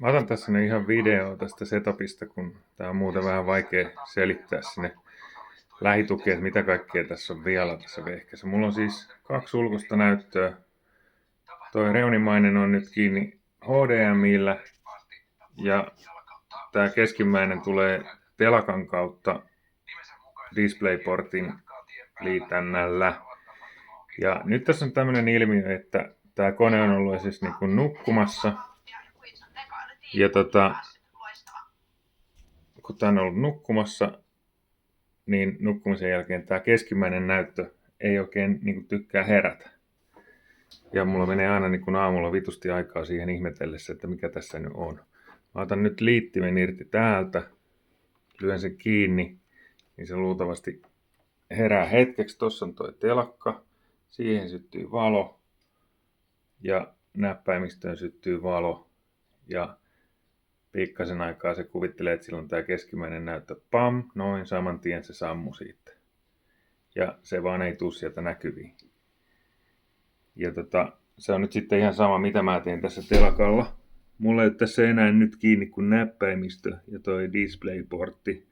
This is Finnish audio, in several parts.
Mä otan tässä nyt ihan video tästä setupista, kun tää on muuten vähän vaikea selittää sinne lähitukeen, että mitä kaikkea tässä on vielä tässä vehkeessä. Mulla on siis 2 ulkoista näyttöä. Toi reunimainen on nyt kiinni HDMI:llä ja tää keskimmäinen tulee telakan kautta DisplayPortin liitännällä. Ja nyt tässä on tämmönen ilmiö, että tää kone on ollut siis niin kuin nukkumassa. Ja kun tää on ollut nukkumassa, niin nukkumisen jälkeen tää keskimmäinen näyttö ei oikein niin kuin tykkää herätä. Ja mulla menee aina niin kuin aamulla vitusti aikaa siihen ihmetellessä, että mikä tässä nyt on. Mä otan nyt liittimen irti täältä, lyön sen kiinni, niin se luultavasti herää hetkeksi. Tossa on toi telakka, siihen syttyy valo ja näppäimistöön syttyy valo. Ja pikkasen aikaa se kuvittelee, että silloin tää keskimmäinen näyttö, pam, noin saman tien se sammui siitä. Ja se vaan ei tuu sieltä näkyviin. Ja se on nyt sitten ihan sama, mitä mä teen tässä telakalla. Mulla ei ole tässä enää nyt kiinni kuin näppäimistö ja toi DisplayPortti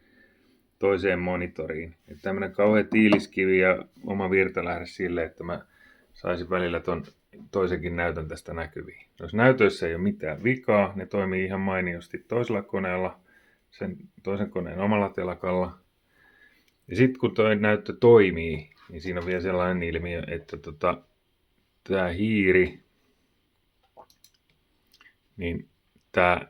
toiseen monitoriin. Että tämmönen kauhea tiiliskivi ja oma virtalähde sille, että mä saisin välillä ton toisenkin näytön tästä näkyviin. Jos näytöissä ei ole mitään vikaa, ne toimii ihan mainiosti toisella koneella, sen toisen koneen omalla telakalla. Ja sitten kun toi näyttö toimii, niin siinä on vielä sellainen ilmiö, että tää hiiri, niin tää,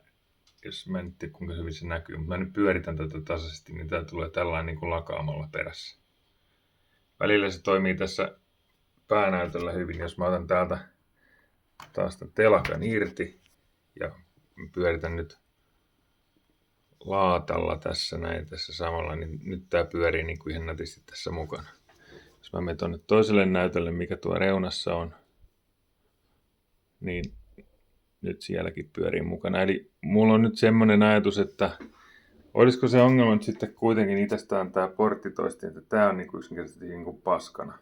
jos mä en tiedä kuinka hyvin se näkyy, mutta mä nyt pyöritän tätä tasaisesti, niin tää tulee tällainen niin kuin lakaamalla perässä. Välillä se toimii tässä päänäytöllä hyvin, jos mä otan täältä taas tämän telakan irti ja pyöritän nyt laatalla tässä näin tässä samalla, niin nyt tää pyörii niin kuin ihan nätisti tässä mukana. Jos mä menen tuonne toiselle näytölle, mikä tuo reunassa on, niin nyt sielläkin pyörii mukana. Eli mulla on nyt semmonen ajatus, että olisiko se ongelma nyt sitten kuitenkin itsestään tää porttitoistin, että tää on niin kuin yksinkertaisesti niin kuin paskana.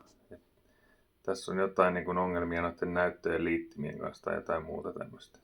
Tässä on jotain niin kuin ongelmia noiden näyttöjen liittimien kanssa tai jotain muuta tämmöistä.